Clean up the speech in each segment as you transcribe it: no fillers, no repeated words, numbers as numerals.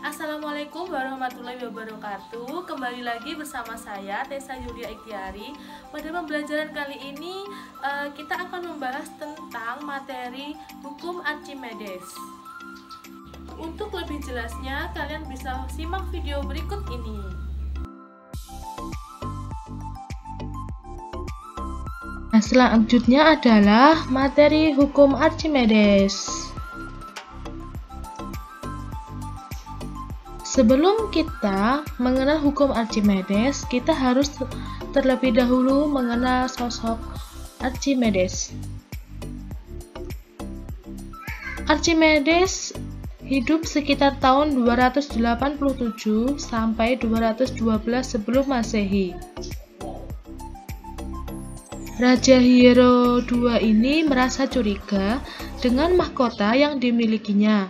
Assalamualaikum warahmatullahi wabarakatuh. Kembali lagi bersama saya Tessa Yulia Ikhtiari. Pada pembelajaran kali ini kita akan membahas tentang materi hukum Archimedes. Untuk lebih jelasnya, kalian bisa simak video berikut ini. Nah, selanjutnya adalah materi hukum Archimedes. Sebelum kita mengenal hukum Archimedes, kita harus terlebih dahulu mengenal sosok Archimedes. Archimedes hidup sekitar tahun 287 sampai 212 sebelum Masehi. Raja Hiero II ini merasa curiga dengan mahkota yang dimilikinya.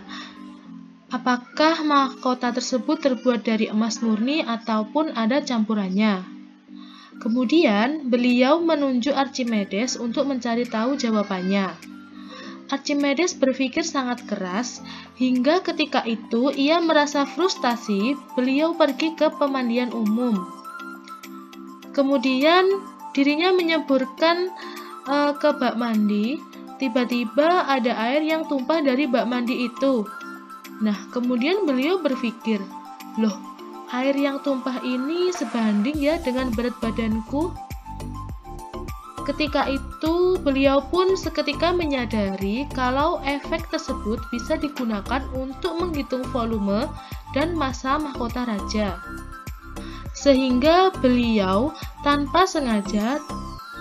Apakah mahkota tersebut terbuat dari emas murni ataupun ada campurannya? Kemudian, beliau menunjuk Archimedes untuk mencari tahu jawabannya. Archimedes berpikir sangat keras, hingga ketika itu ia merasa frustasi. Beliau pergi ke pemandian umum. Kemudian, dirinya menyeburkan ke bak mandi. Tiba-tiba ada air yang tumpah dari bak mandi itu. Nah, kemudian beliau berpikir, loh, air yang tumpah ini sebanding ya dengan berat badanku. Ketika itu, beliau pun seketika menyadari kalau efek tersebut bisa digunakan untuk menghitung volume dan massa mahkota raja. Sehingga beliau tanpa sengaja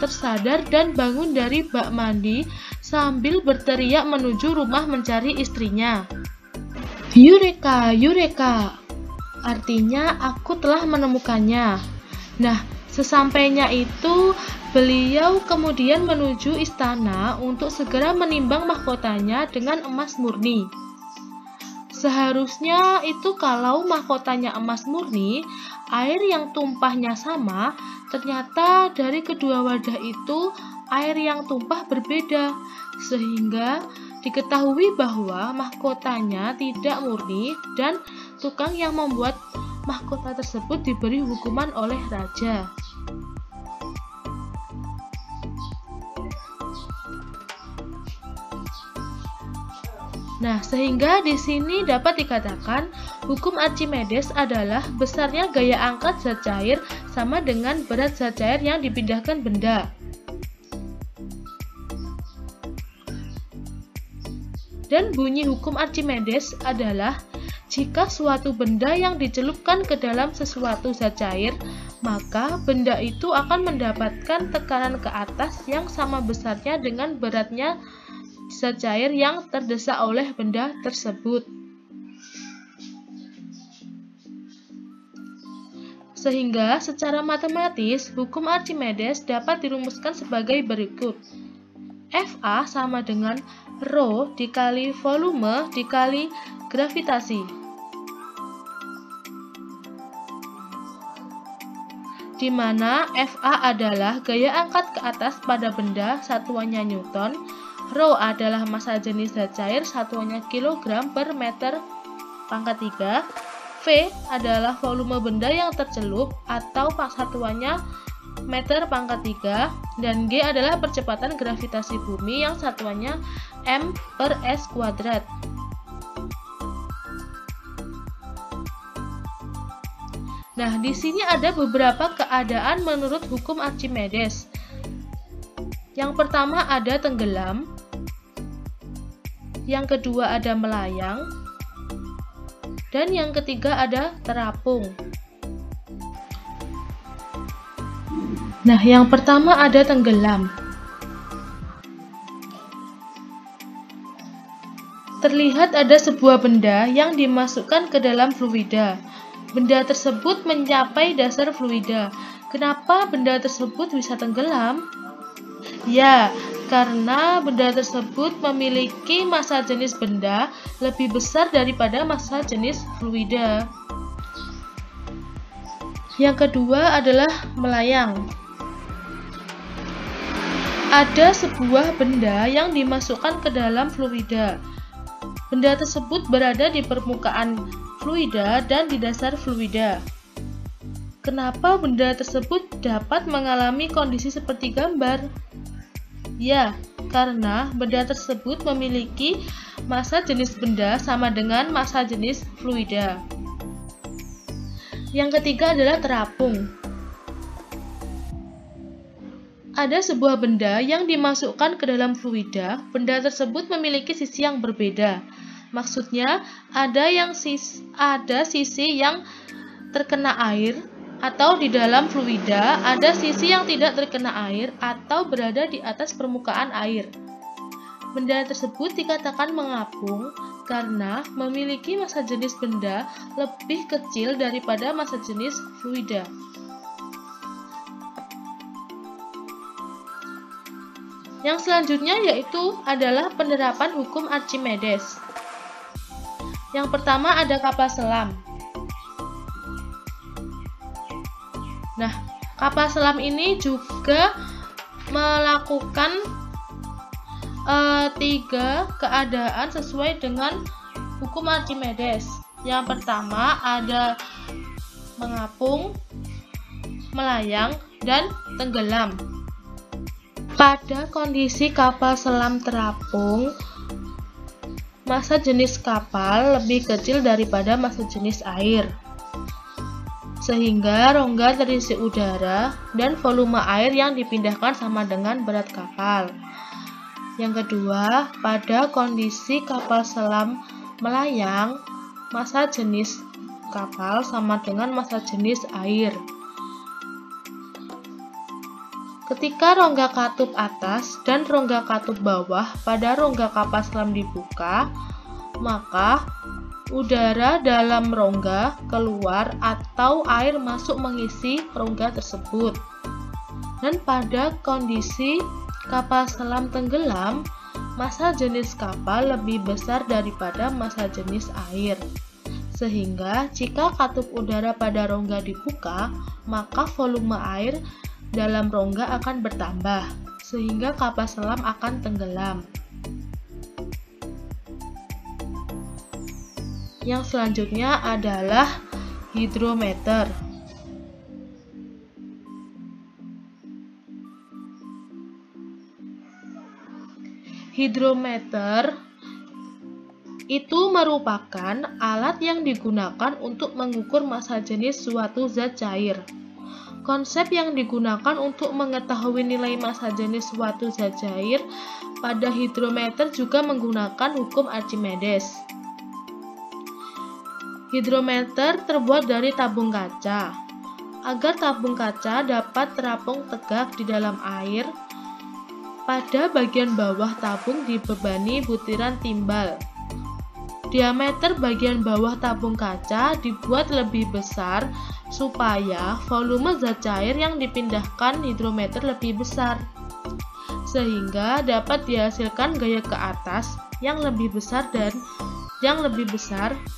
tersadar dan bangun dari bak mandi sambil berteriak menuju rumah mencari istrinya. Eureka, Eureka! Artinya aku telah menemukannya. Nah, sesampainya itu, beliau kemudian menuju istana untuk segera menimbang mahkotanya dengan emas murni. Seharusnya itu kalau mahkotanya emas murni, air yang tumpahnya sama, ternyata dari kedua wadah itu air yang tumpah berbeda, sehingga diketahui bahwa mahkotanya tidak murni dan tukang yang membuat mahkota tersebut diberi hukuman oleh raja. Nah, sehingga di sini dapat dikatakan hukum Archimedes adalah besarnya gaya angkat zat cair sama dengan berat zat cair yang dipindahkan benda. Dan bunyi hukum Archimedes adalah jika suatu benda yang dicelupkan ke dalam sesuatu zat cair, maka benda itu akan mendapatkan tekanan ke atas yang sama besarnya dengan beratnya zat cair yang terdesak oleh benda tersebut. Sehingga secara matematis, hukum Archimedes dapat dirumuskan sebagai berikut. Fa sama dengan Rho dikali volume dikali gravitasi. Di mana Fa adalah gaya angkat ke atas pada benda, satuannya Newton. Rho adalah massa jenis zat cair, satuannya kilogram per meter pangkat 3. V adalah volume benda yang tercelup atau satuannya meter pangkat 3, dan G adalah percepatan gravitasi bumi yang satuannya m per s kuadrat. Nah, di sini ada beberapa keadaan menurut hukum Archimedes. Yang pertama ada tenggelam, yang kedua ada melayang, dan yang ketiga ada terapung. Nah, yang pertama ada tenggelam. Terlihat ada sebuah benda yang dimasukkan ke dalam fluida. Benda tersebut mencapai dasar fluida. Kenapa benda tersebut bisa tenggelam? Ya, karena benda tersebut memiliki massa jenis benda lebih besar daripada massa jenis fluida. Yang kedua adalah melayang. Ada sebuah benda yang dimasukkan ke dalam fluida. Benda tersebut berada di permukaan fluida dan di dasar fluida. Kenapa benda tersebut dapat mengalami kondisi seperti gambar? Ya, karena benda tersebut memiliki massa jenis benda sama dengan massa jenis fluida. Yang ketiga adalah terapung. Ada sebuah benda yang dimasukkan ke dalam fluida, benda tersebut memiliki sisi yang berbeda. Maksudnya, ada sisi yang terkena air, atau di dalam fluida ada sisi yang tidak terkena air atau berada di atas permukaan air. Benda tersebut dikatakan mengapung karena memiliki massa jenis benda lebih kecil daripada massa jenis fluida. Yang selanjutnya yaitu adalah penerapan hukum Archimedes. Yang pertama ada kapal selam. Nah, kapal selam ini juga melakukan 3 keadaan sesuai dengan hukum Archimedes. Yang pertama ada mengapung, melayang, dan tenggelam. Pada kondisi kapal selam terapung, massa jenis kapal lebih kecil daripada massa jenis air, sehingga rongga terisi udara dan volume air yang dipindahkan sama dengan berat kapal. Yang kedua, pada kondisi kapal selam melayang, massa jenis kapal sama dengan massa jenis air. Ketika rongga katup atas dan rongga katup bawah pada rongga kapal selam dibuka, maka udara dalam rongga keluar atau air masuk mengisi rongga tersebut. Dan pada kondisi kapal selam tenggelam, massa jenis kapal lebih besar daripada massa jenis air. Sehingga jika katup udara pada rongga dibuka, maka volume air dalam rongga akan bertambah, sehingga kapal selam akan tenggelam. Yang selanjutnya adalah hidrometer. Hidrometer itu merupakan alat yang digunakan untuk mengukur massa jenis suatu zat cair. Konsep yang digunakan untuk mengetahui nilai massa jenis suatu zat cair pada hidrometer juga menggunakan hukum Archimedes. Hidrometer terbuat dari tabung kaca. Agar tabung kaca dapat terapung tegak di dalam air, pada bagian bawah tabung dibebani butiran timbal. Diameter bagian bawah tabung kaca dibuat lebih besar supaya volume zat cair yang dipindahkan hidrometer lebih besar, sehingga dapat dihasilkan gaya ke atas yang lebih besar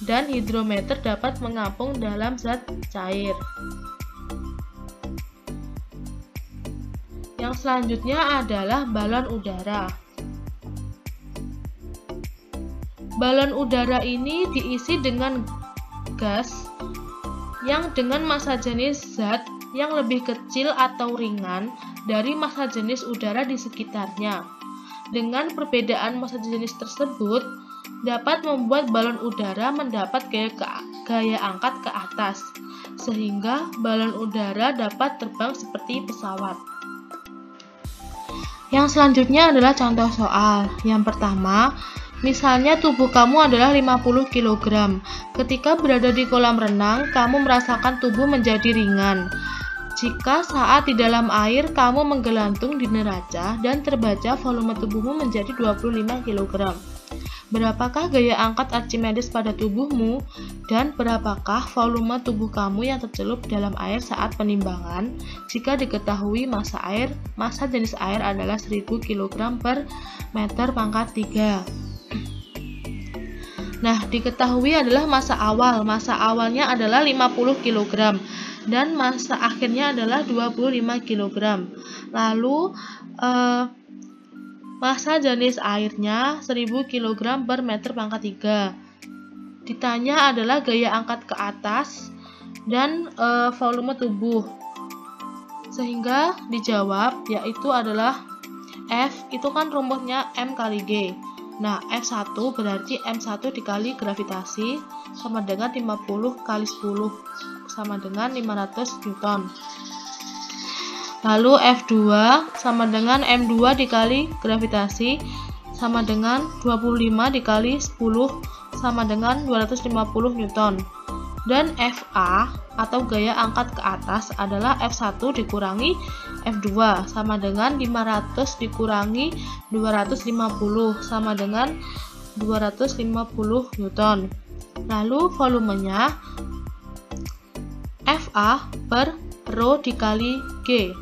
dan hidrometer dapat mengapung dalam zat cair. Yang selanjutnya adalah balon udara. Balon udara ini diisi dengan gas yang dengan massa jenis zat yang lebih kecil atau ringan dari massa jenis udara di sekitarnya. Dengan perbedaan massa jenis tersebut dapat membuat balon udara mendapat gaya angkat ke atas, sehingga balon udara dapat terbang seperti pesawat. Yang selanjutnya adalah contoh soal. Yang pertama, misalnya tubuh kamu adalah 50 kg. Ketika berada di kolam renang, kamu merasakan tubuh menjadi ringan. Jika saat di dalam air kamu menggelantung di neraca dan terbaca volume tubuhmu menjadi 25 kg. Berapakah gaya angkat Archimedes pada tubuhmu? Dan berapakah volume tubuh kamu yang tercelup dalam air saat penimbangan? Jika diketahui massa jenis air adalah 1000 kg per meter pangkat 3. Nah, diketahui adalah massa awal. Massa awalnya adalah 50 kg dan massa akhirnya adalah 25 kg. Lalu massa jenis airnya 1000 kg per meter pangkat 3. ditanya adalah gaya angkat ke atas dan volume tubuh. Sehingga dijawab yaitu adalah F itu kan rumusnya M kali G. Nah, F1 berarti M1 dikali gravitasi sama dengan 50 kali 10 sama dengan 500 Newton. Lalu F2 sama dengan M2 dikali gravitasi sama dengan 25 dikali 10 sama dengan 250 Newton. Dan FA atau gaya angkat ke atas adalah F1 dikurangi F2 sama dengan 500 dikurangi 250 sama dengan 250 Newton. Lalu volumenya FA per Rho dikali G,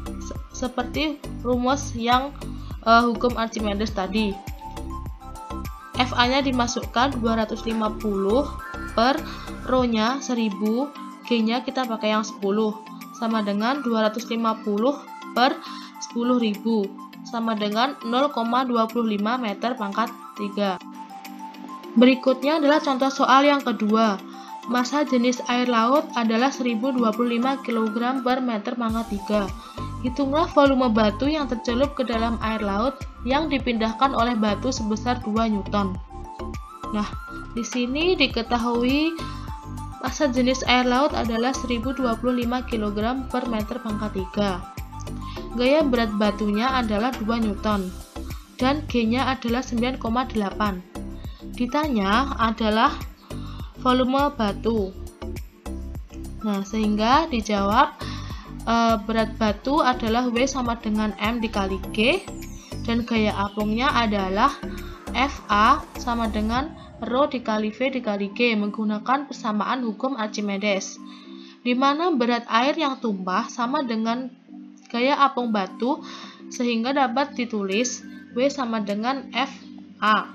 seperti rumus yang hukum Archimedes tadi. FA-nya dimasukkan 250 per Rho-nya 1000, G-nya kita pakai yang 10, sama dengan 250 per 10.000, sama dengan 0,25 meter pangkat 3. Berikutnya adalah contoh soal yang kedua. Massa jenis air laut adalah 1025 kg per meter pangkat 3. Hitunglah volume batu yang tercelup ke dalam air laut yang dipindahkan oleh batu sebesar 2 Newton. Nah, di sini diketahui massa jenis air laut adalah 1025 kg per meter pangkat 3. Gaya berat batunya adalah 2 Newton dan G-nya adalah 9,8. Ditanya adalah volume batu. Nah, sehingga dijawab berat batu adalah W sama dengan M dikali G dan gaya apungnya adalah FA sama dengan Rho dikali V dikali G menggunakan persamaan hukum Archimedes, di mana berat air yang tumpah sama dengan gaya apung batu sehingga dapat ditulis W sama dengan FA.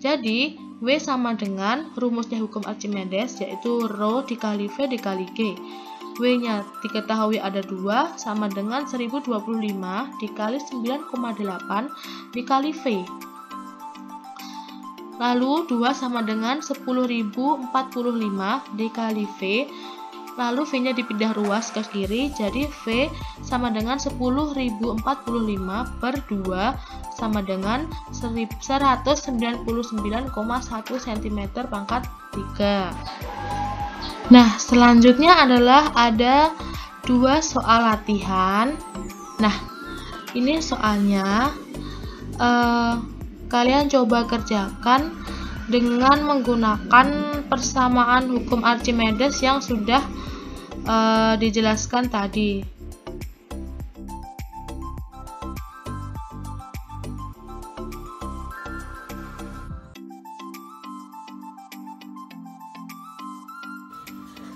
Jadi W sama dengan rumusnya hukum Archimedes yaitu Rho dikali V dikali G. W-nya diketahui ada 2 sama dengan 1025 dikali 9,8 dikali V. Lalu 2 sama dengan 10.045 dikali V. Lalu V-nya dipindah ruas ke kiri, jadi V sama dengan 10.045 per 2 sama dengan 199,1 cm pangkat 3. Nah, selanjutnya adalah ada 2 soal latihan. Nah, ini soalnya kalian coba kerjakan dengan menggunakan persamaan hukum Archimedes yang sudah dijelaskan tadi.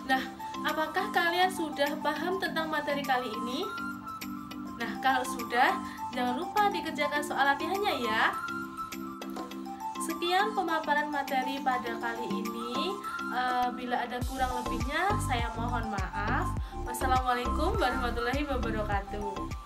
Nah, apakah kalian sudah paham tentang materi kali ini? Nah, kalau sudah, jangan lupa dikerjakan soal latihannya ya. Sekian pemaparan materi pada kali ini. Bila ada kurang lebihnya, saya mohon maaf. Wassalamualaikum warahmatullahi wabarakatuh.